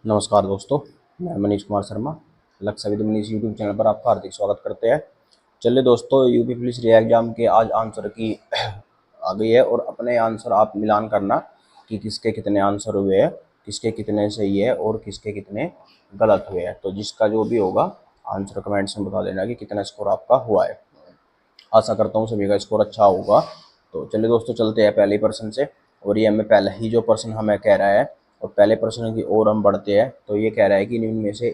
नमस्कार दोस्तों, मैं मनीष कुमार शर्मा लक्ष्य विद मनीष यूट्यूब चैनल पर आपका हार्दिक स्वागत करते हैं। चलिए दोस्तों, यूपी पुलिस री एग्जाम के आज आंसर की आ गई है और अपने आंसर आप मिलान करना कि किसके कितने आंसर हुए हैं, किसके कितने सही है और किसके कितने गलत हुए हैं। तो जिसका जो भी होगा आंसर कमेंट्स में बता देना कि कितना स्कोर आपका हुआ है। आशा करता हूँ सभी का स्कोर अच्छा होगा। तो चलिए दोस्तों, चलते हैं पहले प्रश्न से। और ये हमें पहले ही जो प्रश्न हमें कह रहा है और पहले प्रश्न की ओर हम बढ़ते हैं। तो ये कह रहा है कि निम्न में से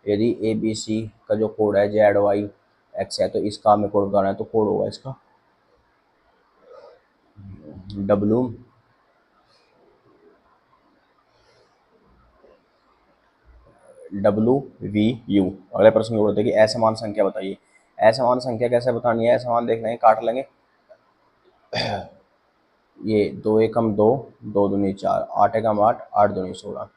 यदि ए बी सी का जो कोड है ZYX है, तो इसका हमें कोड बताना है। तो कोड होगा इसका WVU। अगले प्रश्न को बोलते हैं कि असमान संख्या बताइए। असमान संख्या कैसे बतानी है? असमान देख लेंगे, काट लेंगे। ये 2 एकम 2, 2 दूनी 4, 8 एकम 8, 8 दूनी 16,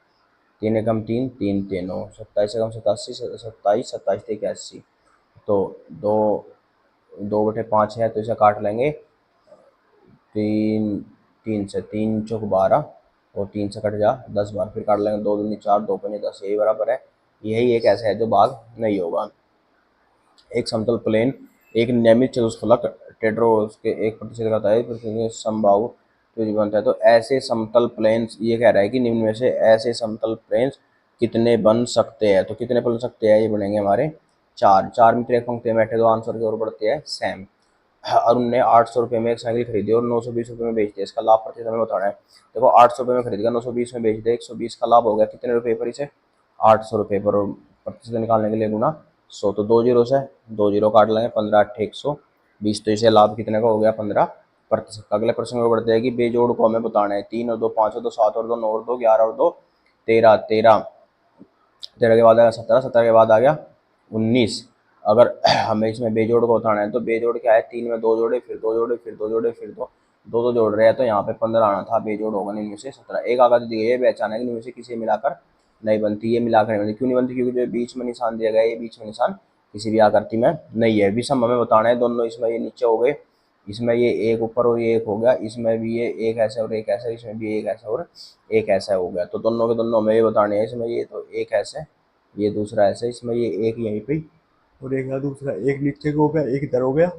3 एकम 3, 3 3 9, 27 एकम 87, 27 27 81। तो दो 2/5 है, तो इसे काट लेंगे। 3 से 3 चौक 12 और 3 से कट जा 10 बार, फिर काट लेंगे। 2 दूनी 4, 2 पंजे 10, यही बराबर है। यही एक ऐसा है जो भाग नहीं होगा। एक समतल प्लेन एक नियमित चतुष्फलक टेट्रोस के 1% का है समबाहु त्रिभुज बनता है। तो ऐसे समतल प्लेन्स, ये कह रहा है कि निम्न में से ऐसे समतल प्लेन्स कितने बन सकते हैं। तो कितने बन सकते हैं? ये बनेंगे हमारे 4। 4 मित्र एक पंक्ति में बैठे, तो आंसर की ओर बढ़ते हैं। सैम अरुण ने 800 रुपये में एक साइकिल खरीदी और 920 रुपये में बेच दिया। इसका लाभ प्रतिशत हमें बताना है। देखो, 800 रुपये में खरीद गया, 920 में बेच दिया, 120 का लाभ हो गया। कितने रुपये पर? इसे 800 रुपये पर। प्रतिशत निकालने के लिए गुना 100, तो 2 जीरो से 2 जीरो काट लेंगे। 15 8 120, तो इसे लाभ कितने का हो गया? 15%। अगले प्रश्न में बढ़ते हैं कि बेजोड़ को हमें बताना है। 3 और 2 5 और 2 7 और 2 9 और 2 11 और 2 13, 13 के बाद आ गया 17, 17 के बाद आ गया 19। अगर हमें इसमें बेजोड़ को बताना है, तो बेजोड़ क्या है? 3 में 2 जोड़े, फिर 2 जोड़े, फिर 2 जोड़े, फिर दो जोड़ रहे हैं, तो यहाँ पे 15 आना था। बेजोड़ होगा निम्न से 17। एक आगे दी गई है, पहचान है कि निम्न से किसी मिलाकर नहीं बनती। ये मिलाकर नहीं बनती, क्यों नहीं बनती? क्योंकि जो बीच में निशान दिया गया है, ये बीच में निशान किसी भी आकृति में नहीं है। विषम हमें बताना है। दोनों इसमें ये नीचे हो गए, इसमें ये एक ऊपर और ये एक हो गया, इसमें भी ये एक ऐसा और एक ऐसा, इसमें भी एक ऐसा और एक ऐसा हो गया। तो दोनों के दोनों हमें ये बताने हैं। इसमें ये तो एक ऐसे, ये दूसरा ऐसे, इसमें ये एक यहीं पे और एक यहाँ दूसरा, एक नीचे को हो गया, एक इधर हो गया,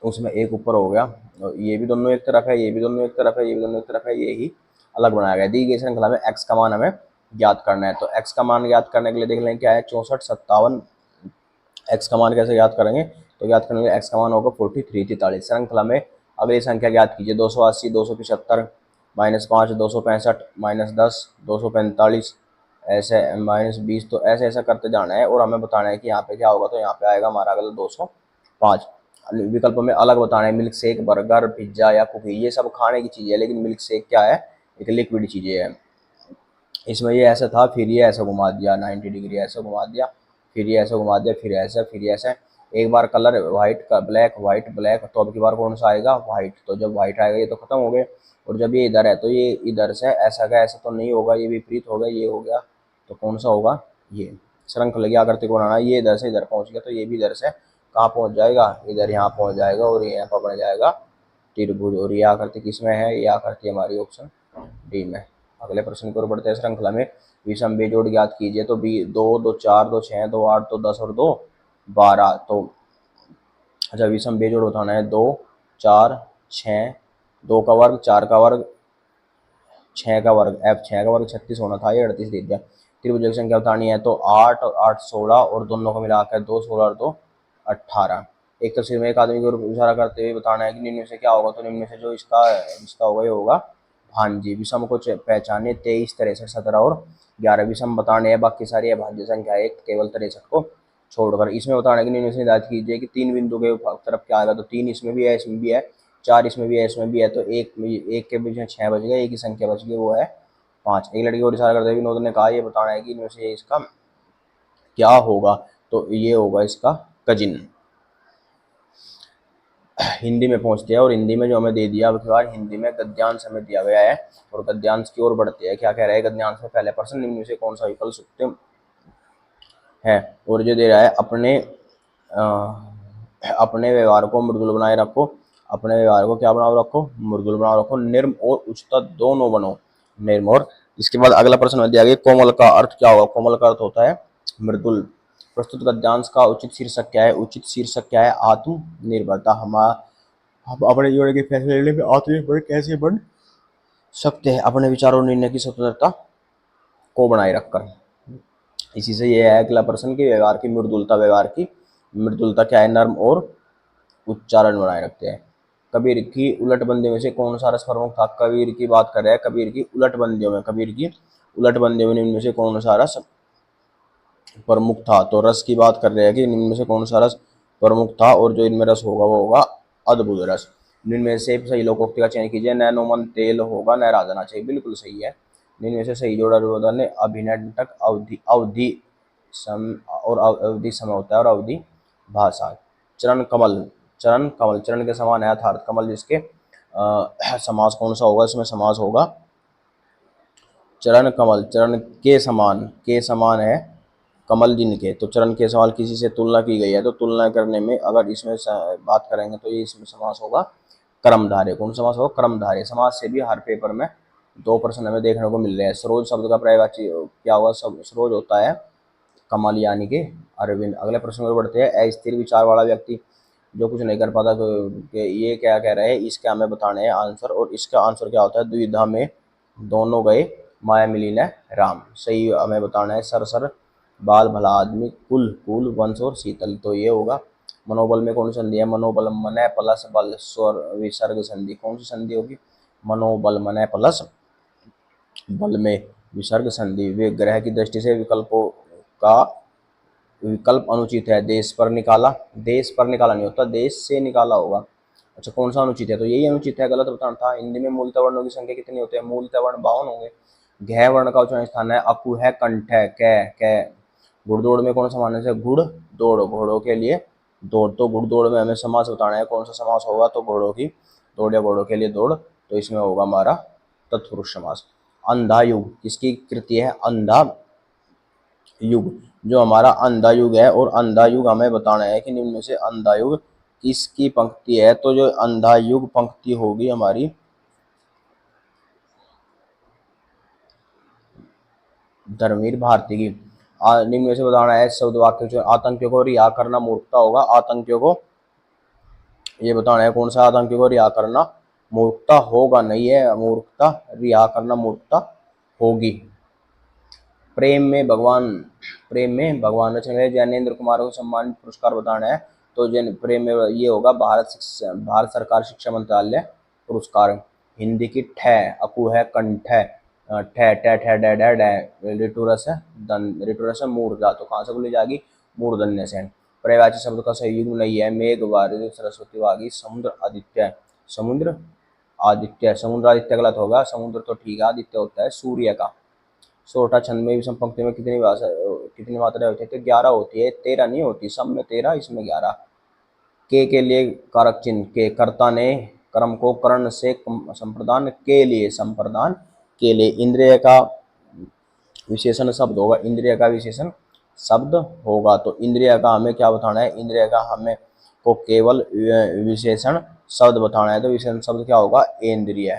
उसमें एक ऊपर हो गया। और ये भी दोनों एक तरफ है, ये भी दोनों एक तरफ है, ये भी दोनों एक तरफ है, ये ही अलग बनाया गया। दी गई श्रृंखला में एक्स का मान हमें ज्ञात करना है। तो एक्स का मान ज्ञात करने के लिए देख लें क्या है? 64 57। एक्स का मान कैसे ज्ञात करेंगे? तो ज्ञात करेंगे एक्स का मान होगा 43 43। श्रृंखला में अगली संख्या ज्ञात कीजिए। 280 275 -5 265 -10 245, ऐसे -20। तो ऐसे ऐसा करते जाना है और हमें बताना है कि यहाँ पे क्या होगा। तो यहाँ पे आएगा हमारा अगला 205। विकल्प में अलग बताना है। मिल्क शेक, बर्गर, पिज्जा या कुकी, ये सब खाने की चीज़ है, लेकिन मिल्क शेक क्या है? एक लिक्विड चीज़ें है। इसमें ये ऐसा था, फिर ये ऐसा घुमा दिया 90 डिग्री, ऐसा घुमा दिया, फिर ये ऐसा घुमा दिया, फिर ऐसा, फिर ऐसा। एक बार कलर व्हाइट का ब्लैक, व्हाइट ब्लैक, तो अब की बार कौन सा आएगा? व्हाइट। तो जब व्हाइट आएगा ये तो खत्म हो गए। और जब ये इधर है, तो ये इधर से ऐसा का ऐसा तो नहीं होगा, ये विपरीत होगा, ये हो गया। तो कौन सा होगा? ये। श्रृंखला की आकृति को बनाना, ये इधर से इधर पहुंच गया, तो ये भी इधर से कहाँ पहुंच जाएगा? इधर, यहाँ पहुंच जाएगा। और ये यहाँ पर बन जाएगा त्रिभुज। और ये आकृति किसमें है? ये आकृति हमारी ऑप्शन डी में। अगले प्रश्न की ओर बढ़ते हैं। श्रृंखला में विषम बेजोड़ ज्ञात कीजिए। तो 2 2 4 2 6 2 8 2 10 और 2 12। तो अच्छा, विषम बेजोड़ बताना है। 2 4 6, 2 का वर्ग, 4 का वर्ग, 6 का वर्ग, F 6 का वर्ग 36 होना था, ये 38 दे दिया। त्रिभुज की संख्या बतानी है। तो 8 और 8 16 और दोनों को मिलाकर 2 16 और 2 18। एक तस्वीर में एक आदमी की ओर इशारा करते हुए बताना है कि निम्न में से क्या होगा। तो निम्न में से जो इसका इसका होगा, ये होगा भांजी। विषम को पहचाने। 23 63 17 और 11 विषम बताने हैं, बाकी सारी अभाज्य संख्या एक केवल 63 को छोड़कर। इसमें बताना है कि निम्न से निर्धारित कीजिए कि 3 बिंदु के तरफ क्या आएगा। तो 3 इसमें भी है, इसमें भी है, 4 इसमें भी है, इसमें भी है। तो एक के बीच में 6 बच गए, एक ही संख्या बच गई, वो है 5। एक लड़की को इशारा करते हुए विनोद ने कहा, ये बताना है कि इनमें से इसका क्या होगा। तो ये होगा इसका कजिन। हिंदी में पहुंचते हैं और हिंदी में जो हमें दे दिया, अब की बार हिंदी में गद्यांश हमें दिया गया है और गद्यांश की ओर बढ़ते हैं। क्या कह रहा है गद्यांश में? पहले प्रश्न, निम्न में से कौन सा विकल्प सत्य है? और जो दे रहा है, अपने व्यवहार को मृदुल बनाए रखो। अपने व्यवहार को क्या बनाओ रखो? मृदुल बनाओ रखो। निर्म और उच्चता दोनों बनो। निर्म और इसके बाद अगला प्रश्न में दिया गया कोमल का अर्थ क्या होगा। कोमल का अर्थ होता है मृदुल। प्रस्तुत गद्यांश का उचित शीर्षक क्या है। उचित शीर्षक क्या है, आत्मनिर्भरता। हम अपने जीवन के फैसले लेने में आत्मनिर्भर कैसे बन सकते हैं, अपने विचारों और निर्णय की स्वतंत्रता को बनाए रखकर। इसी से यह है अगला प्रश्न की व्यवहार की मृदुलता। व्यवहार की मृदुलता क्या है, नर्म और उच्चारण बनाए रखते हैं। कबीर की उलट बंदियों में से कौन सा रस प्रमुख था। कबीर की बात कर रहे हैं, कबीर की उलट बंदियों में, कबीर की उलट बंदियों में इनमें से कौन सा रस प्रमुख था। तो रस की बात कर रहे हैं कि इनमें से कौन सा रस प्रमुख था, और जो इनमें रस होगा वो होगा अद्भुत रस। इनमें से सही लोकोक्ति का चयन कीजिए। नैनोमन तेल होगा, न राजना चाहिए, बिल्कुल सही है। इनमें से सही जोड़ा विरोधन है अभिनय नाटक अवधि। अवधि सम और अवधि समय होता है और अवधि भाषा। चरण कमल, चरण कमल चरण के समान है अर्थात कमल जिसके समास कौन सा होगा, इसमें समास होगा चरण कमल। चरण के समान है कमल जिनके, तो चरण के सवाल किसी से तुलना की गई है, तो तुलना करने में अगर इसमें बात करेंगे तो ये इसमें समास होगा कर्मधारय। कौन समास होगा, कर्मधारय। समास से भी हर पेपर में 2 प्रश्न हमें देखने को मिल रहे हैं। सरोज शब्द का पर्यायवाची क्या होगा, सरोज होता है कमल यानी कि अरविंद। अगले प्रश्न में बढ़ते हैं। अस्थिर विचार वाला व्यक्ति जो कुछ नहीं कर पाता, तो ये क्या कह रहे हैं, इसके हमें बताने हैं आंसर, और इसका आंसर क्या होता है, द्विधा में दोनों गए माया मिली न राम। सही हमें बताना है। सर सर बाल भला आदमी कुल कुल वंश और शीतल, तो ये होगा। मनोबल में कौन सी संधि है, मनोबल मन प्लस बल स्वर विसर्ग संधि। कौन सी संधि होगी, मनोबल मन प्लस बल में विसर्ग संधि। वे ग्रह की दृष्टि से विकल्पों का विकल्प अनुचित है। देश पर निकाला, देश पर निकाला नहीं होता, देश से निकाला होगा। अच्छा, कौन सा अनुचित है, तो यही अनुचित है, गलत बताना था। हिंदी में मूलतः वर्णों की संख्या कितनी होती है, मूलतः वर्ण 52 होंगे। घ वर्ण का उच्चारण स्थान है, अकु है, कंठ है, कै। घुड़दौड़ में कौन सा मानस है, घुड़ दौड़, घोड़ों के लिए दौड़। तो घुड़दौड़ में हमें समास बताना है, कौन सा समास होगा, तो घोड़ों की दौड़ या घोड़ों के लिए दौड़, तो इसमें होगा हमारा तत्पुरुष समास। अंधा युग किसकी कृति है, अंधा युग जो हमारा अंधा युग है, और अंधा युग हमें बताना है कि निम्न में से अंधा युग किसकी पंक्ति है। तो जो अंधा युग पंक्ति होगी हमारी धर्मवीर भारती की। निम्न में से बताना है शब्द वाक्य जो आतंकियों को रिहा करना मूर्खता होगा। आतंकियों को ये बताना है कौन सा, आतंकियों को रिहा करना मूर्खता होगा, नहीं है मूर्खता, रिहा करना मूर्खता होगी। प्रेम में भगवान रचना जैनेन्द्र कुमार को सम्मानित पुरस्कार बताना है। तो जैन प्रेम में ये होगा भारत सरकार शिक्षा मंत्रालय पुरस्कार। हिंदी की ठे अकु है, कंठ है, ठे ठे ठे डे डे डे, रिटुरस है दन, रिटुरस है मूर्धा, तो कहाँ से बोली जाएगी, मूर्धन्य से। पर्यायवाची शब्द का सही युग नहीं है। मेघ वारिद सरस्वती वागी समुद्र आदित्य। समुद्र आदित्य, समुद्र आदित्य गलत होगा, समुद्र तो ठीक है, आदित्य होता है सूर्य का। सोरठा छंद में विषम पंक्ति में कितनी भाषा कितनी मात्राएं होती है, तो 11 होती है, 13 नहीं होती। सब में 13, इसमें 11। के लिए कारक चिन्ह, के कर्ता ने कर्म को कर्ण से संप्रदान के लिए, संप्रदान के लिए। इंद्रिय का विशेषण शब्द होगा, इंद्रिय का विशेषण शब्द होगा। तो इंद्रिय का हमें क्या बताना है, इंद्रिय का हमें को केवल विशेषण शब्द बताना है। तो विशेषण शब्द क्या होगा, इंद्रिय।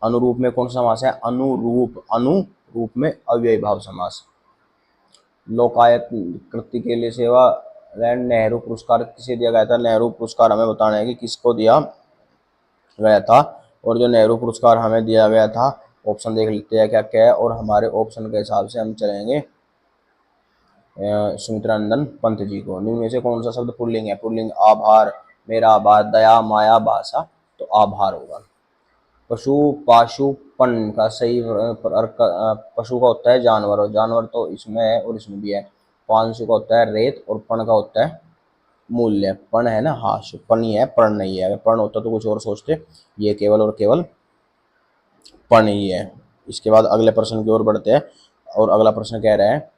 अनुरूप में कौन सा समास है, अनुरूप, अनुरूप में अव्ययी भाव समास। लोकायत कृति के लिए सेवा लैंड नेहरू पुरस्कार किसे दिया गया था। नेहरू पुरस्कार हमें बताना है कि किसको दिया गया था, और जो नेहरू पुरस्कार हमें दिया गया था, ऑप्शन देख लेते हैं क्या क्या है, और हमारे ऑप्शन के हिसाब से हम चलेंगे। सुमित्रानंदन पंत जी को। निम्न में से कौन सा शब्द पुल्लिंग है, पुल्लिंग आभार, मेरा आभार, दया, माया, भाषा, तो आभार होगा। पशु पाशुपन का सही पशु का होता है जानवर, और जानवर तो इसमें है और इसमें भी है। पांशु का होता है रेत, और पण का होता है मूल्य। पण है ना, हाँ पण ही है, पण नहीं है। अगर पण होता तो कुछ और सोचते, ये केवल और केवल पण ही है। इसके बाद अगले प्रश्न की ओर बढ़ते हैं, और अगला प्रश्न कह रहा है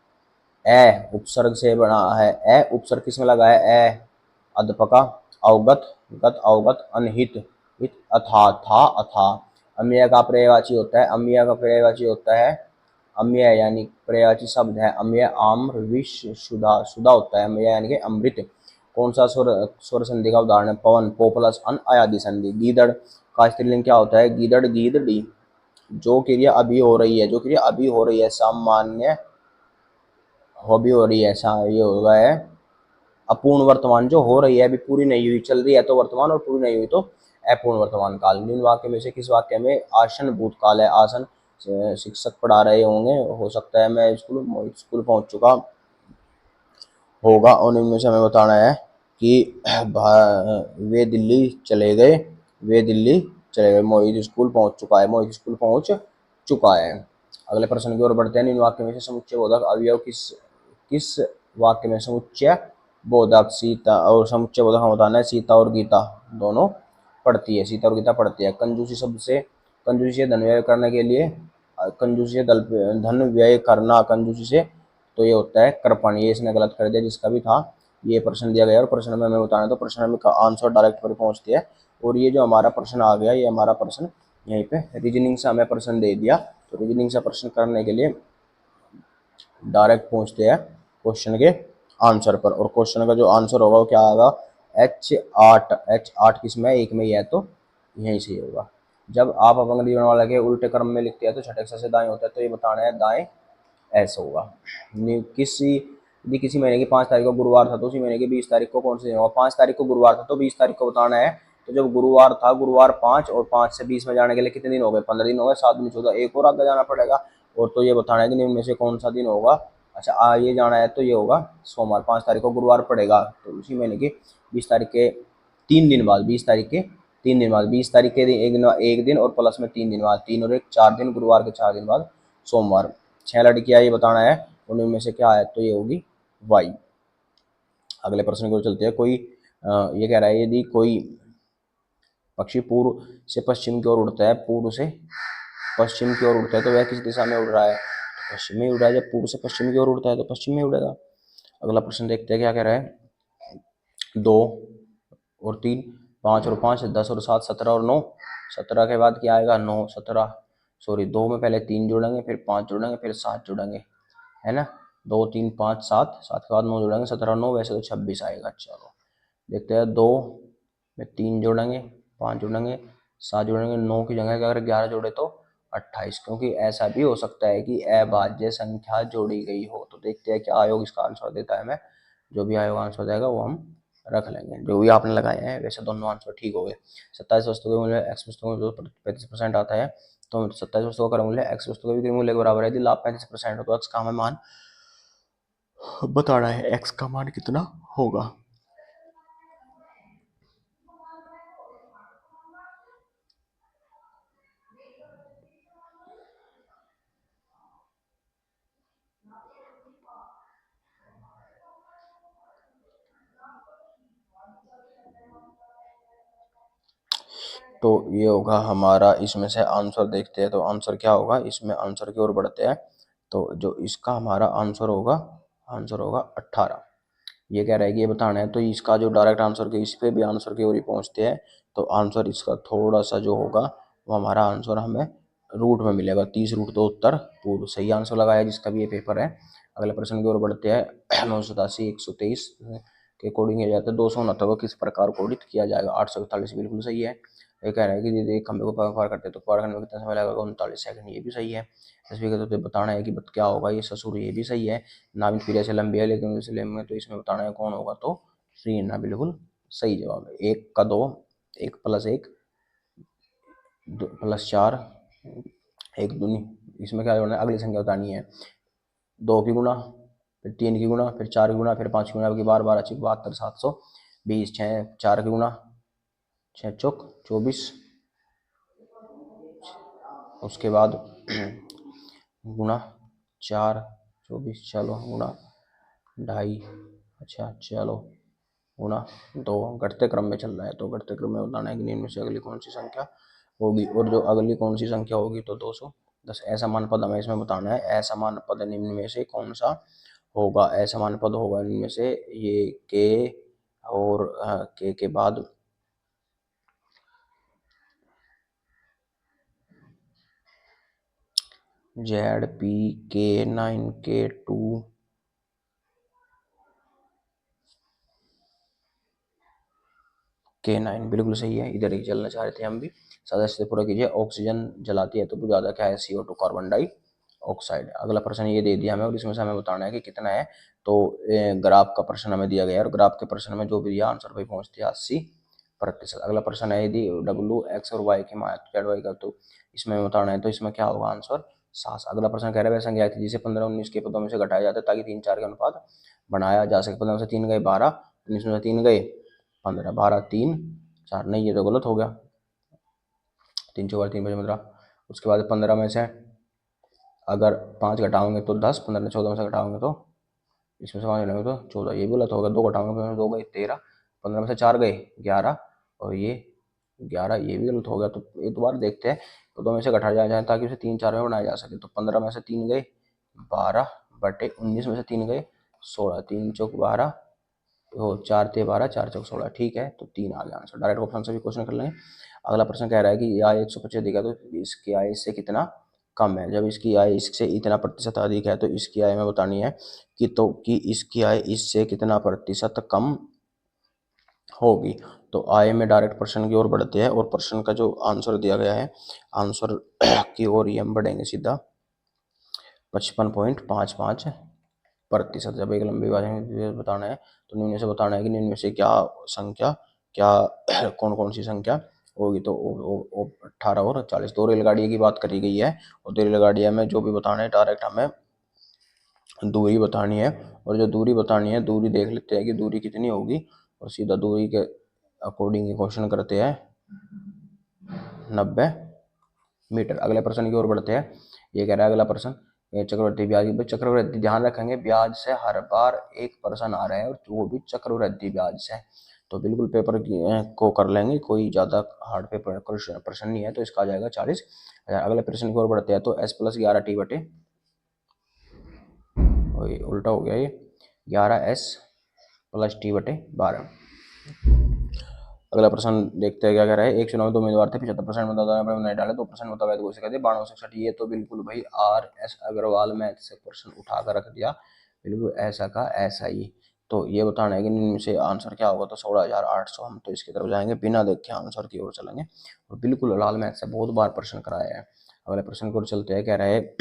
ए उपसर्ग से बना है। ए उपसर्ग किसमें लगा है, ए अध्यापका, अवगत, गत, अवगत, अनहित, हित, अथा, था, अथा। अम्य का पर्यायवाची होता है, अम्य का पर्यायवाची होता है अम्य, यानी पर्यायवाची शब्द है अम्य, आम्र, विष, सुधा, सुधा होता है अम्य यानी कि अमृत। कौन सा स्वर संधि का उदाहरण है, पवन, पो प्लस अन, अयादि संधि। गीदड़ का स्त्रीलिंग क्या होता है, गीदड़, गीदड़ी। जो क्रिया अभी हो रही है, जो क्रिया अभी हो रही है सामान्य हो भी हो रही है, ऐसा ये होगा है अपूर्ण वर्तमान जो हो रही है, अभी पूरी नहीं हुई, चल रही है तो वर्तमान, और पूरी नहीं हुई तो अपूर्ण वर्तमान काल। निम्न वाक्य में से किस वाक्य में आसन भूतकाल है? आसन शिक्षक पढ़ा रहे होंगे, हो सकता है मैं स्कूल पहुंच चुका होगा, और इनमें से हमें बताना है कि वे दिल्ली चले गए, वे दिल्ली चले गए, मोहित स्कूल पहुंच चुका है, मोहित स्कूल पहुंच चुका है। अगले प्रश्न की ओर बढ़ते हैं। इन वाक्य में से समुच्चय बोधक अवयव किस किस वाक्य में समुच्चय बोधक सीता और समुच्चय बोधक हम बताना है सीता और गीता दोनों पढ़ती है, सीता और गीता पढ़ती है। कंजूसी शब्द से, कंजूसी से धन व्यय करने के लिए, कंजूसी से धन व्यय करना, कंजूसी से तो ये होता है कृपण, ये इसने गलत कर दिया जिसका भी था। ये प्रश्न दिया गया और प्रश्न में हमें बताना, तो प्रश्न में का आंसर डायरेक्ट पर पहुंचती है। और ये जो हमारा प्रश्न आ गया, ये हमारा प्रश्न यहीं पे रीजनिंग से हमें प्रश्न दे दिया, तो रीजनिंग से प्रश्न करने के लिए डायरेक्ट पहुंचते हैं क्वेश्चन के आंसर पर। और क्वेश्चन का जो आंसर होगा वो क्या आएगा? H8, H8 किस में? एक में ही है, तो यहीं से होगा। जब आप अपंग जीवन वाला के उल्टे क्रम में लिखते हैं तो छठे अक्षर से दाएं होता है, तो ये बताना है दाएं ऐसा होगा। किसी यदि किसी महीने की 5 तारीख को गुरुवार था, तो उसी महीने की 20 तारीख को कौन से दिन होगा? 5 तारीख को गुरुवार था तो 20 तारीख को बताना है। तो जब गुरुवार था, गुरुवार 5 और 5 से 20 में जाने के लिए कितने दिन हो गए? 15 दिन हो गए, 7 दिन 14, एक और आगे जाना पड़ेगा। और तो ये बताना है कि निम्न में से कौन सा दिन होगा। अच्छा ये जाना है तो ये होगा सोमवार, 5 तारीख को गुरुवार पड़ेगा, तो उसी महीने की 20 तारीख के 3 दिन बाद, 20 तारीख के 3 दिन बाद, 20 तारीख के दिन एक दिन और प्लस में 3 दिन बाद, 3 और 1 4 दिन, गुरुवार के 4 दिन बाद सोमवार। 6 लड़कियां ये बताना है, उनमें से क्या है? तो ये होगी वाई। अगले प्रश्न को चलते हैं। कोई ये कह रहा है यदि कोई पक्षी पूर्व से पश्चिम की ओर उड़ता है, पूर्व से पश्चिम की ओर उड़ता है, तो वह किस दिशा में उड़ रहा है? तो पश्चिम में उड़ रहा है। जब पूर्व से पश्चिम की ओर उड़ता है तो पश्चिम में उड़ेगा। अगला प्रश्न देखते हैं क्या कह रहा है। 2 और 3, 5 और 5, 10 और 7, 17 और 9, 17 के बाद क्या आएगा? 9, 17, सॉरी 2 में पहले 3 जोड़ेंगे, फिर 5 जोड़ेंगे, फिर 7 जोड़ेंगे, है ना? 2 3 5 7, 7 के बाद 9 जोड़ेंगे, 17 और 9 वैसे तो 26 आएगा। चलो देखते हैं। 2 में 3 जोड़ेंगे, 5 जोड़ेंगे, 7 जोड़ेंगे, 9 की जगह अगर 11 जोड़े तो 28, क्योंकि ऐसा भी हो सकता है कि अभाज्य संख्या जोड़ी गई हो। तो देखते हैं क्या आयोग इसका आंसर देता है। हमें जो भी आयोग आंसर देगा वो हम रख लेंगे। जो भी आपने लगाए हैं वैसे दोनों आंसर ठीक हो गए। 27 वस्तु के मूल्य एक्स वस्तु में जो 35% आता है, तो 27 वस्तुओं का मूल्य एक्स वस्तु के विक्रय मूल्य के बराबर है। यदि लाभ 35% हो तो एक्स का हमें मान बताना है, एक्स का मान कितना होगा। तो ये होगा हमारा, इसमें से आंसर देखते हैं तो आंसर क्या होगा। इसमें आंसर की ओर बढ़ते हैं, तो जो इसका हमारा आंसर होगा, आंसर होगा 18। ये कह रहा है कि ये बताना है, तो इसका जो डायरेक्ट आंसर के इस पे भी आंसर की ओर ही पहुंचते हैं, तो आंसर इसका थोड़ा सा जो होगा वो हमारा आंसर हमें रूट में मिलेगा। 30 रूट तो उत्तर पूर्व, सही आंसर लगाया जिसका भी ये पेपर है। अगले प्रश्न की ओर बढ़ते हैं। 987 123 के कोडिंग किया जाता है, 269 को किस प्रकार कोडित किया जाएगा? 841 बिल्कुल सही है। ये कह रहा है कि यदि एक खंभे को पार करते हैं तो पार करने में कितना समय लगेगा? 39 सेकंड, ये भी सही है। 10वीं का तो बताना है कि क्या होगा ये ससुर, ये भी सही है। नाभिक पीढ़े से लंबी है लेकिन उसे लंबी में, तो इसमें बताना है कौन होगा, तो श्रीना बिल्कुल सही जवाब है। 1 का 2, 1 + 1 + 4, 1 दूनी, इसमें क्या जोड़ना है? अगली संख्या बतानी है। 2 की गुणा, फिर 3 की गुणा, फिर 4 की गुणा, फिर 5 की गुणा की बार बार अच्छी 72, 720, 6 4 की गुणा, 6 चौक 24, उसके बाद गुणा 4 24, चलो गुणा 2.5, अच्छा चलो गुणा 2, घटते क्रम में चल रहा है, तो घटते क्रम में बताना है कि निम्न में से अगली कौन सी संख्या होगी। और जो अगली कौन सी संख्या होगी तो 210। असमान पद हमें इसमें बताना है। असमान पद निम्न में से कौन सा होगा? असमान पद होगा निम्न में से ये के, और के बाद ZPK9K2, K9 बिल्कुल सही है, इधर ही चलना चाह रहे थे हम भी। सदस्य पूरा कीजिए। ऑक्सीजन जलाती है तो वो ज़्यादा क्या है, CO2 कार्बन डाइऑक्साइड। अगला प्रश्न ये दे दिया हमें और इसमें से हमें बताना है कि कितना है। तो ग्राफ का प्रश्न हमें दिया गया है और ग्राफ के प्रश्न में जो भी दिया आंसर भाई पहुँचती है 80%। अगला प्रश्न है यदि W X और Y की मान Z Y का, तो इसमें बताना है तो इसमें क्या होगा आंसर 7। अगला प्रश्न कह रहा है वह संख्या थी जिसे 15-19 के पदों में से घटाया जाता है ताकि 3-4 का अनुपात बनाया जा सके। 15 में से 3 गए 12, 19 में से 3 गए 15, 12 3 4, नहीं ये तो गलत हो गया, 3 4 3 15। उसके बाद 15 में से अगर 5 घटाओगे तो 10, 15 में 14 में से घटाओगे तो इसमें से 5 घटाओगे तो 14, ये भी गलत होगा। 2 घटाओगे तो 2 गए 13, 15 में से 4 गए 11 और ये 11, ये भी गलत हो गया। तो एक बार देखते हैं तो 2 में से घटाया जाए ताकि उसे 3 4 में बनाया जा सके। तो 15 में से 3 गए 12 बटे 19 में से 3 गए 16, 3 चौक 12, तो 4 थे 12, 4 चौक 16, ठीक है तो 3 आ गया आंसर। डायरेक्ट ऑप्शन से भी क्वेश्चन कर लेंगे। अगला प्रश्न कह रहा है कि आय 125 अधिक है तो इसकी आय इससे कितना कम है। जब इसकी आय इससे इतना प्रतिशत अधिक है तो इसकी आय में बतानी है कि इसकी आय इससे कितना प्रतिशत कम होगी। तो आय में डायरेक्ट प्रश्न की ओर बढ़ते हैं और प्रश्न का जो आंसर दिया गया है, आंसर की ओर ही हम बढ़ेंगे सीधा 55.55%। जब एक लंबी विभाजन बताना है तो निम्न से बताना है कि निम्न में से क्या संख्या क्या कौन कौन सी संख्या होगी। तो 18 और 40 दो रेलगाड़ियों की बात करी गई है और दो रेलगाड़ियां में जो भी बताना है डायरेक्ट हमें दूरी बतानी है। और जो दूरी बतानी है, दूरी देख लेते हैं कि दूरी कितनी होगी और सीधा दूरी के अकॉर्डिंग क्वेश्चन करते हैं 90 मीटर। अगले प्रश्न की ओर बढ़ते हैं। ये कह रहा है अगला प्रश्न चक्रवृद्धि ब्याज की। चक्रवृद्धि ध्यान रखेंगे ब्याज से हर बार एक प्रश्न आ रहा है और वो भी चक्रवृद्धि ब्याज से, तो बिल्कुल पेपर को कर लेंगे, कोई ज़्यादा हार्ड पेपर प्रश्न नहीं है। तो इसका आ जाएगा 40,000। अगले प्रश्न की ओर बढ़ते हैं। तो S+11T बटे, उल्टा हो गया ये, 11S+T बटे 12। अगला प्रश्न देखते हैं क्या कह रहा है। एक चुनाव में 2 उम्मीदवार थे, 75% मतदाता नहीं डाले, 2% मतदाता घोषित कर दिए, 92 से। ये तो बिल्कुल भाई RS अग्रवाल मैथ से प्रश्न उठा कर रख दिया, बिल्कुल ऐसा का ऐसा ही। तो ये बताना है कि इनमें से आंसर क्या होगा। तो 16,800, हम तो इसकी तरफ जाएंगे बिना देखे आंसर की ओर चलेंगे और बिल्कुल लाल मैथ से बहुत बार प्रश्न कराया है। अगले प्रश्न की ओर चलते हैं। कह रहे हैं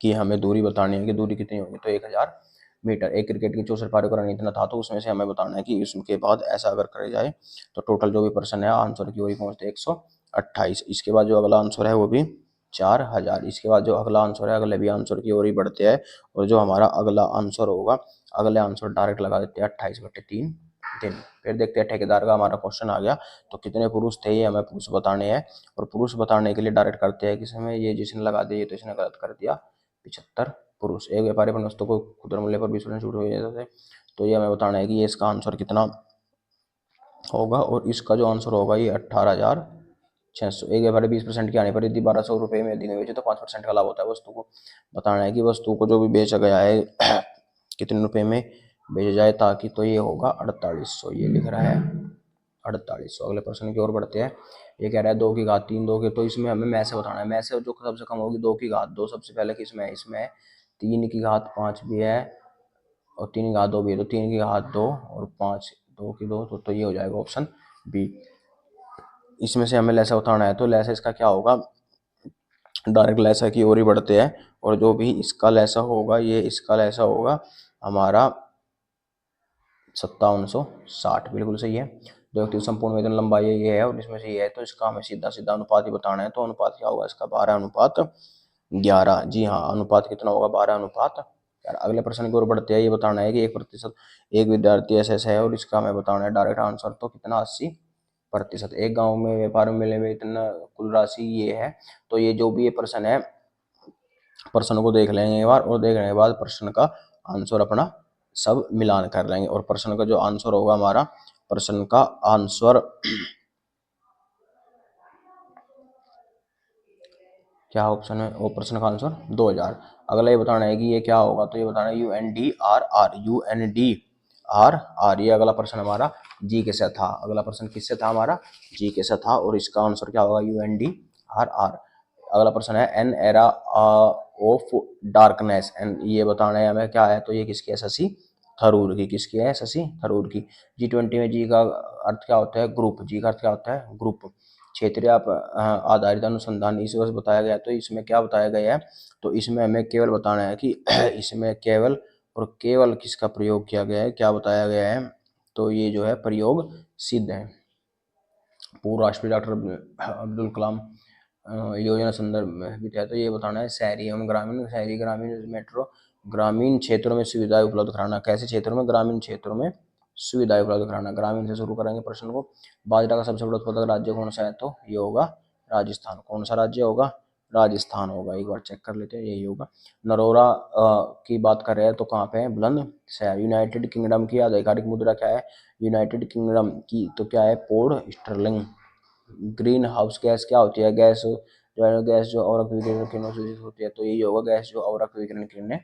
कि हमें दूरी बतानी है कि दूरी कितनी होगी। तो 1000 मीटर। एक क्रिकेट की 64 पारी का रन इतना था, तो उसमें से हमें बताना है कि उसके बाद ऐसा अगर करे जाए तो टोटल जो भी प्रश्न है आंसर की ओर पहुंचते 128। इसके बाद जो अगला आंसर है वो भी 4000। इसके बाद जो अगला आंसर है अगले भी आंसर की ओर ही बढ़ते हैं और जो हमारा अगला आंसर होगा, अगले आंसर डायरेक्ट लगा देते हैं 28/3 दिन। फिर देखते हैं ठेकेदार का हमारा क्वेश्चन आ गया। तो कितने पुरुष थे ये हमें पुरुष बताने हैं और पुरुष बताने के लिए डायरेक्ट करते हैं कि समय ये जिसने लगा दिया तो इसने गलत कर दिया। 75 पुरुष। एक व्यापारी अपने वस्तु को खुदरा मूल्य पर 20% छूट हो जाता है। तो ये हमें बताना है कि ये इसका आंसर कितना होगा और इसका जो आंसर होगा ये 18,600। एक व्यापारी 20% के आने पर यदि 1200 रुपये में यदि बेचे तो 5% का लाभ होता है। वस्तु को बताना है कि वस्तु को जो भी बेचा गया है कितने रुपए में बेचा जाए ताकि, तो ये होगा 4800, ये लिख रहा है 4800। अगले प्रश्न की ओर बढ़ते हैं। ये कह रहा है 2 की घात 3 2 के, तो इसमें हमें में से बताना है। में से जो सबसे कम होगी 2 की घात 2, सबसे पहले किसमें है, इसमें 3 की घात 5 भी है और 3 की घात 2 भी है। तो 3 की घात 2 और 5 2 की 2, तो ये हो जाएगा ऑप्शन बी। इसमें से हमें लैसा बताना है। तो लैसा इसका क्या होगा, डायरेक्ट लैसा की ओर ही बढ़ते हैं और जो भी इसका लैसा होगा ये इसका लैसा होगा हमारा 5760, बिल्कुल सही है। दो व्यक्ति संपूर्ण वेतन लंबाई ये है और इसमें से ये है, तो इसका हमें सीधा सीधा अनुपात ही बताना है। तो अनुपात क्या होगा इसका, 12:11। जी हाँ, अनुपात कितना होगा, 12:11। अगले प्रश्न की ओर बढ़ते हैं। ये बताना है कि 1% एक विद्यार्थी ऐसा है और इसका हमें बताना है डायरेक्ट आंसर। तो कितना, 80%। एक गांव में व्यापार में मिले वेतन कुल राशि ये है। तो ये जो भी ये प्रश्न है, प्रश्न को देख लेंगे एक बार और देखने के बाद प्रश्न का आंसर अपना सब मिलान कर लेंगे और प्रश्न का जो आंसर होगा हमारा, प्रश्न का आंसर क्या ऑप्शन है, वो प्रश्न का आंसर 2000। अगला ये बताना है कि ये क्या होगा। तो ये बताना है UNDRR। ये अगला प्रश्न हमारा जी के से था। अगला प्रश्न किससे था हमारा, जी के से था और इसका आंसर क्या होगा, UNDRR। अगला प्रश्न है an era of darkness, and ये बताना है हमें क्या है। तो ये किसकी SSC थरूर की, किसकी है, शशि थरूर की। G20 में जी का अर्थ क्या होता है, ग्रुप। जी का अर्थ क्या होता है, ग्रुप। क्षेत्रीय आधारित अनुसंधान इस वर्ष बताया गया, तो इसमें क्या बताया गया है, तो इसमें हमें केवल बताना है कि इसमें केवल और केवल किसका प्रयोग किया गया है, क्या बताया गया है, तो ये जो है प्रयोग सिद्ध है। पूर्व राष्ट्रपति डॉक्टर अब्दुल कलाम योजना संदर्भ में भी है, तो ये बताना है शहरी एवं ग्रामीण, शहरी ग्रामीण मेट्रो, ग्रामीण क्षेत्रों में सुविधाएं उपलब्ध कराना। कैसे क्षेत्रों में, ग्रामीण क्षेत्रों में सुविधाएं उपलब्ध कराना। ग्रामीण से शुरू करेंगे प्रश्न को। बाजरा का सबसे बड़ा उत्पादक राज्य कौन सा है, तो ये होगा राजस्थान। कौन सा राज्य होगा, राजस्थान होगा। एक बार चेक कर लेते हैं, यही होगा। नरोरा की बात कर रहे हैं तो कहाँ पे है, बुलंदशहर। यूनाइटेड किंगडम की आधिकारिक मुद्रा क्या है, यूनाइटेड किंगडम की तो क्या है, pound sterling. Greenhouse gas क्या होती है, गैस जो अवरक्त विकिरण किरणों से दूषित होती है, तो यही होगा गैस जो अवरक्त विकिरण किरणें।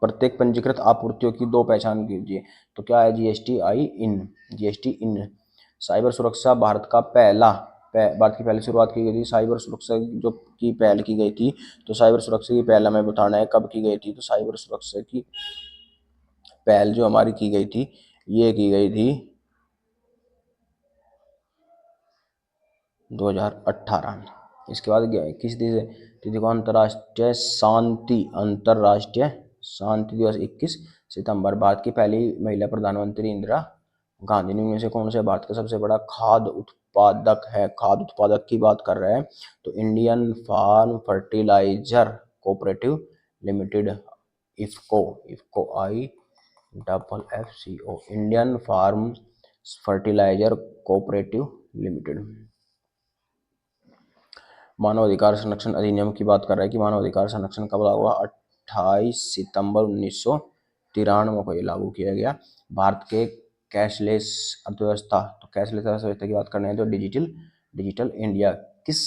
प्रत्येक पंजीकृत आपूर्तियों की दो पहचान कीजिए, तो क्या है, GST I in, GST in. Cyber सुरक्षा भारत की पहली शुरुआत की गई थी। साइबर सुरक्षा जो की पहल की गई थी, तो साइबर सुरक्षा की पहल हमें बताना है कब की गई थी, तो साइबर सुरक्षा की पहल जो हमारी की गई थी, ये की गई थी 2018। इसके बाद किस तिथि को अंतर्राष्ट्रीय शांति दिवस 21 सितंबर। भारत की पहली महिला प्रधानमंत्री इंदिरा गांधी। इनमें से कौन से भारत का सबसे बड़ा खाद्य उत्पादक है, खाद्य उत्पादक की बात कर रहे हैं, तो Indian farm fertiliser cooperative limited, IFFCO, IFFCO I double F C O, Indian farm fertiliser cooperative limited. मानव अधिकार संरक्षण अधिनियम की बात कर रहा है कि मानव अधिकार संरक्षण कब लागू हुआ, 28 सितंबर 1993 को ये लागू किया गया। भारत के कैशलेस अर्थव्यवस्था, तो कैशलेस अर्थव्यवस्था की बात करने हैं तो डिजिटल इंडिया। किस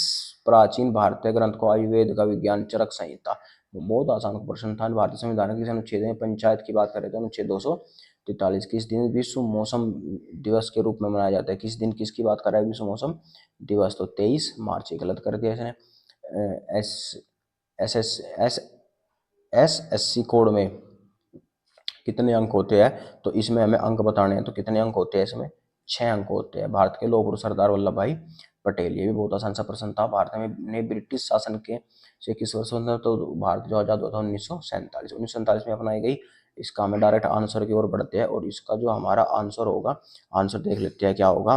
प्राचीन भारतीय ग्रंथ को आयुर्वेद का विज्ञान चरक संहिता, बहुत आसान प्रश्न था। भारतीय संविधान के अनुच्छेद में पंचायत की बात करें तो अनुच्छेद 243। किस दिन विश्व मौसम दिवस के रूप में मनाया जाता है, किस दिन किसकी बात कर रहा है, विश्व मौसम दिवस, तो 23 मार्च। गलत कर दिया इसने। S S S S S S C code में कितने अंक होते हैं, तो इसमें हमें अंक बताने हैं, तो कितने अंक होते हैं इसमें, 6 अंक होते हैं। भारत के लौह पुरुष सरदार वल्लभ भाई पटेल, ये भी बहुत आसान सा प्रश्न था। भारत में ने ब्रिटिश शासन के से किस वर्ष स्वतंत्र, तो भारत जो आजाद हुआ था 1947 में अपनाई गई। इसका हमें डायरेक्ट आंसर की ओर बढ़ते हैं, और इसका जो हमारा आंसर होगा, आंसर देख लेते हैं क्या होगा।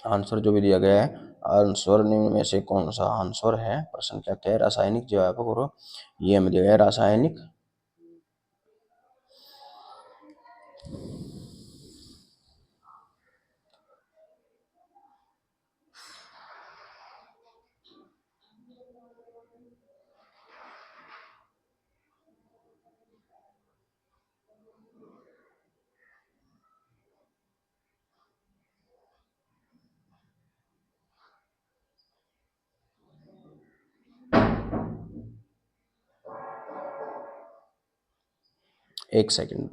आंसर जो भी दिया गया है, आंसर निम्न में से कौन सा आंसर है, प्रश्न कहते हैं रासायनिक जैव और ये हमें दिया गया रासायनिक। एक सेकंड।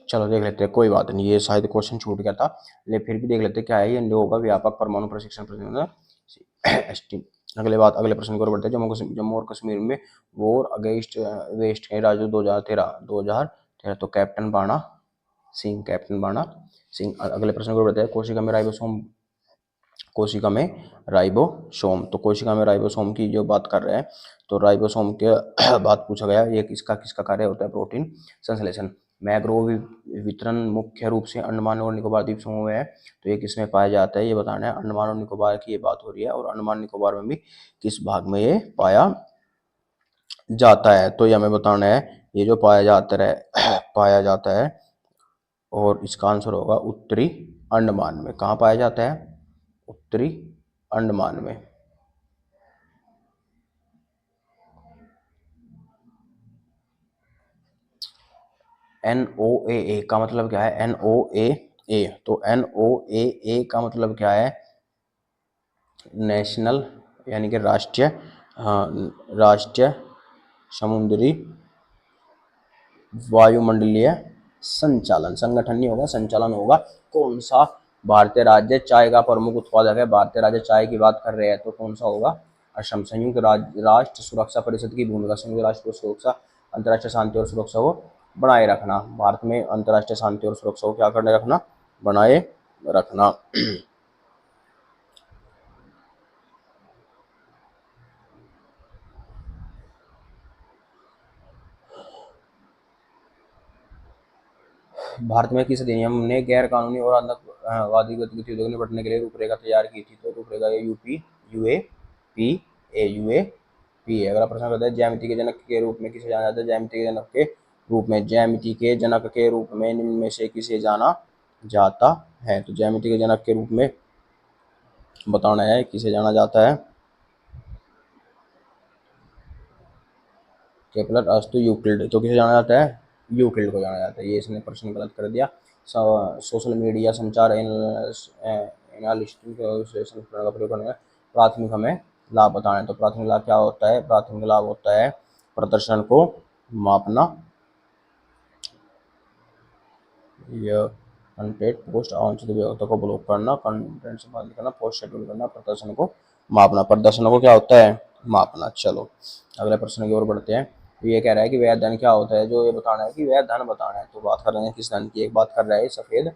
चलो देख लेते हैं, कोई बात नहीं, ये शायद क्वेश्चन छूट गया था, लेकिन फिर भी देख लेते हैं क्या है ये। लोगों का व्यापक परमाणु प्रशिक्षण प्रतिबंध। अगले प्रश्न की ओर बढ़ते हैं। जम्मू और कश्मीर में वॉर अगेंस्ट वेस्ट के राज्य 2013 तो कैप्टन बाणा सिंह, कैप्टन बाणा सिंह। अगले प्रश्न की ओर बढ़ते हैं। कोशिका में राइबोसोम की जो बात कर रहे हैं, तो राइबोसोम के बात पूछा गया, ये किसका किसका कार्य होता है, प्रोटीन संश्लेषण। मैंग्रोव वितरण मुख्य रूप से अंडमान और निकोबार द्वीप समूह में है, तो ये किसमें पाया जाता है ये बताना है। अंडमान और निकोबार की ये बात हो रही है, और अंडमान निकोबार में भी किस भाग में ये पाया जाता है, तो ये हमें बताना है। ये जो पाया जाता है, और इसका आंसर होगा उत्तरी अंडमान में। कहाँ पाया जाता है? उत्तरी अंडमान में। NOAA का मतलब क्या है? NOAA, तो NOAA का मतलब क्या है? नेशनल, यानी कि राष्ट्रीय, हाँ, राष्ट्रीय समुद्री वायुमंडलीय संचालन, संगठन नहीं होगा, संचालन होगा। कौन सा भारतीय राज्य चाय का प्रमुख उत्पादक है? भारतीय राज्य चाय की बात कर रहे हैं, तो कौन सा होगा? असम। संयुक्त राष्ट्र सुरक्षा परिषद की भूमिका, संयुक्त राष्ट्र को सुरक्षा, अंतर्राष्ट्रीय शांति और सुरक्षा को बनाए रखना। भारत में अंतर्राष्ट्रीय शांति और सुरक्षा को क्या करने रखना? बनाए रखना। भारत में किस अधिनियम ने गैर कानूनी और आतंकवादी गतिविधियों से निपटने के लिए रूपरेखा तैयार की थी? तो रूपरेखा यूए पी ए। अगला प्रश्न कहता है ज्यामिति के जनक के रूप में किसे जाना जाता है? ज्यामिति के जनक के रूप में, ज्यामिति के जनक के रूप में निम्न में से किसे जाना जाता है? तो ज्यामिति के जनक के रूप में बताना है किसे जाना जाता है। केपलर, अस्तु, यूक्लिड। तो किसे जाना जाता है? यूक्लिड को जाना जाता है। ये इसने प्रश्न गलत कर दिया। सोशल मीडिया संचार एनालिस्टिक का प्रयोग करने में प्राथमिक हमें लाभ बताना है। तो प्राथमिक लाभ क्या होता है? प्राथमिक लाभ होता है प्रदर्शन को मापना, यह कंटेंट पोस्ट अवांछित व्यक्तियों को ब्लॉक करना, कंटेंट संपादित करना, पोस्ट शेड्यूल करना, प्रदर्शन को मापना। प्रदर्शन को क्या होता है? मापना। चलो अगले प्रश्न की ओर बढ़ते हैं। तो ये कह रहा है कि वह धन क्या होता है? जो ये बताना है कि वह धन बताना है। तो बात कर रहे हैं किस धन की? एक बात कर रहा है सफेद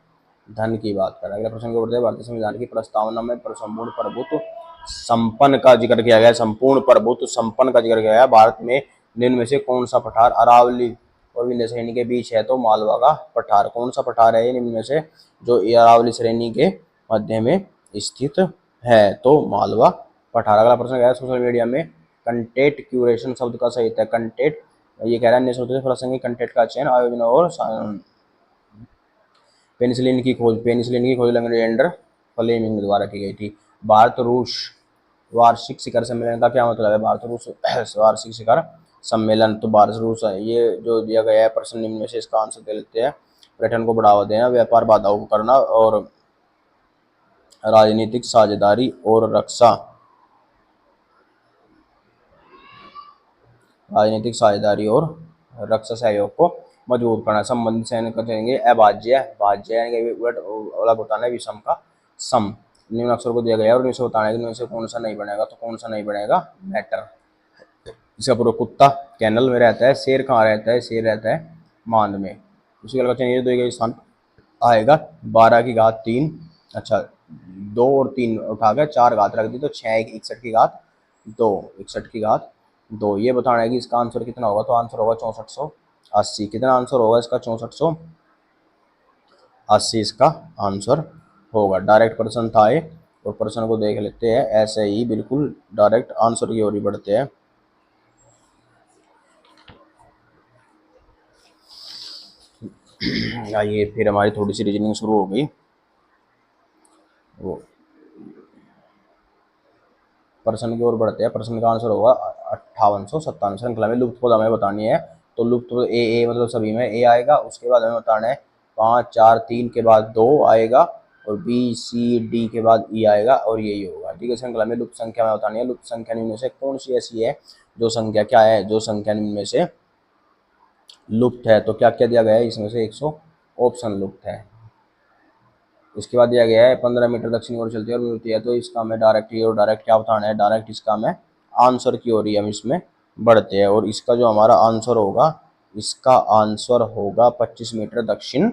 धन की बात कर रहा है। अगले प्रश्न की ओर बढ़ते हैं। भारतीय संविधान की प्रस्तावना में संपूर्ण प्रभुत्व संपन्न का जिक्र किया गया है। संपूर्ण प्रभुत्व संपन्न का जिक्र किया गया है। भारत में निम्न में से कौन सा पठार अरावली और विंध्य श्रेणी के बीच है? तो मालवा का पठार। कौन सा पठार है ये निम्न में से जो अरावली श्रेणी के मध्य में स्थित है? तो मालवा पठार। अगला प्रश्न क्या है? सोशल मीडिया में कंटेंट क्यूरेशन शब्द का सहित है। कंटेंट, ये कह रहा है अन्य शब्दों से प्रासंगिक कंटेंट का चयन, आयोजन और पेनिसिलिन की खोज अलेक्जेंडर फ्लेमिंग द्वारा की गई थी। भारत रूस वार्षिक शिखर सम्मेलन का क्या मतलब है? भारत रूस वार्षिक शिखर सम्मेलन, तो भारत रूस ये जो दिया गया है प्रश्न निम्न में से इसका आंसर दे लेते हैं। पर्यटन को बढ़ावा देना, व्यापार बाधाओं को करना, और राजनीतिक साझेदारी और रक्षा, राजनीतिक साझेदारी और रक्षा सहयोग को मजबूत करना। संबंधित सैन्य कहेंगे अभाज्य, भाज्य यानी कि उलट अलग होता है विषम का सम। निम्न अक्षर को दिया गया है और इनमें से बताना है कि इनमें से कौन सा नहीं बनेगा? तो कौन सा नहीं बनेगा? मैटर। इसका पूरा कुत्ता कैनल में रहता है। शेर कहाँ रहता है? शेर रहता है मांद में। उसके अलावा चाहिए तो स्थान आएगा 12 की घात 3। अच्छा, 2 और 3 उठा कर 4 घात रख दी तो 6 61 की घात 2, 61 की घात 2। ये बताना है कि इसका आंसर कितना होगा? तो आंसर होगा 6480। कितना आंसर होगा इसका? 6480 इसका आंसर होगा। डायरेक्ट प्रश्न था ये, और प्रश्न को देख लेते हैं ऐसे ही बिल्कुल डायरेक्ट आंसर की ओर ही बढ़ते हैं। आइए फिर हमारी थोड़ी सी रीजनिंग शुरू हो गई। वो प्रश्न की ओर बढ़ते हैं। प्रश्न का आंसर होगा 5897। श्रृंखला में लुप्त पद हमें बतानी है। तो लुप्त पद ए मतलब सभी में ए आएगा। उसके बाद हमें बताना है 5 4 3 के बाद 2 आएगा, और बी सी डी के बाद ई आएगा, और यही होगा। ठीक है, श्रृंखला में लुप्त संख्या हमें बतानी है। लुप्त संख्या निम्न में से कौन सी ऐसी है जो संख्या क्या है? जो संख्या निम्न में से लुप्त है। तो क्या क्या दिया गया है इसमें से? 100 ऑप्शन लुप्त है। इसके बाद दिया गया है 15 मीटर दक्षिण ओर चलती है और मिलती है। तो इसका हमें डायरेक्ट ही, और डायरेक्ट क्या बताना है? डायरेक्ट इसका हमें आंसर की ओर ही हम इसमें बढ़ते हैं। और इसका जो हमारा आंसर होगा, इसका आंसर होगा 25 मीटर दक्षिण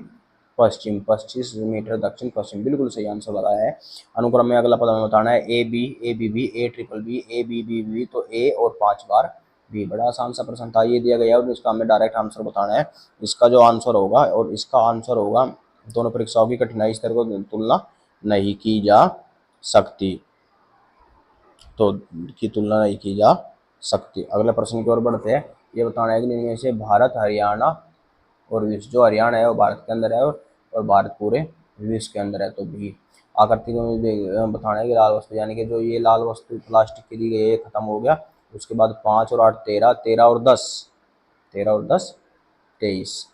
पश्चिम। 25 मीटर दक्षिण पश्चिम, बिल्कुल सही आंसर लगाया है। अनुक्रम में अगला पद हमें बताना है A B B A triple B A B B B, तो ए और 5 बार बी। बड़ा आसान सा प्रश्न था, ये दिया गया और इसका हमें डायरेक्ट आंसर बताना है। इसका जो आंसर होगा और इसका आंसर होगा, दोनों परीक्षाओं की कठिनाई स्तर को तुलना नहीं की जा सकती, तो की तुलना नहीं की जा सकती। अगले प्रश्न की ओर बढ़ते हैं। ये बताना है कि इनमें से भारत, हरियाणा और विश्व, जो हरियाणा है वो भारत के अंदर है और भारत पूरे विश्व के अंदर है, तो भी। आकृतियों में भी बताना है कि लाल वस्तु, यानी कि जो ये लाल वस्तु प्लास्टिक की दी गई है खत्म हो गया। उसके बाद 5 और 8 13, 13 और 10, 13 और 10 23।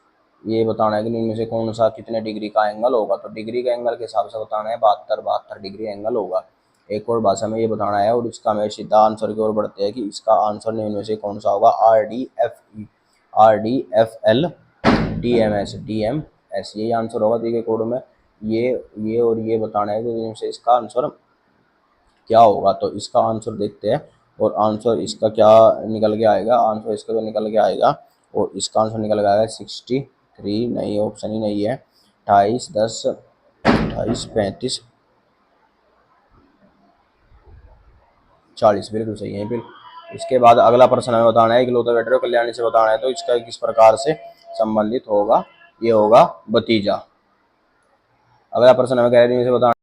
ये बताना है कि इनमें से कौन सा कितने डिग्री का एंगल होगा, तो डिग्री के एंगल के हिसाब से बताना है 72 डिग्री एंगल होगा। एक और भाषा में ये बताना है और इसका हमें सीधा आंसर की ओर बढ़ते हैं कि इसका आंसर इनमें से कौन सा होगा। RDFE, RDFL, DMS यही आंसर होगा दी गए कोड में। ये और ये बताना है कि इनमें से इसका आंसर क्या होगा, तो इसका आंसर देखते हैं और आंसर इसका क्या निकल के आएगा। आंसर इसका तो निकल के आएगा और इसका आंसर निकल के आएगा 63, नहीं ऑप्शन ही नहीं है। 28, 10, 28, 35, 40 बिल्कुल सही है बिल्कुल। इसके बाद अगला प्रश्न हमें बताना है कि लोथोवेटर कल्याणी से बताना है, तो इसका किस प्रकार से संबंधित होगा। ये होगा भतीजा। अगला प्रश्न हमें कह रही है बताना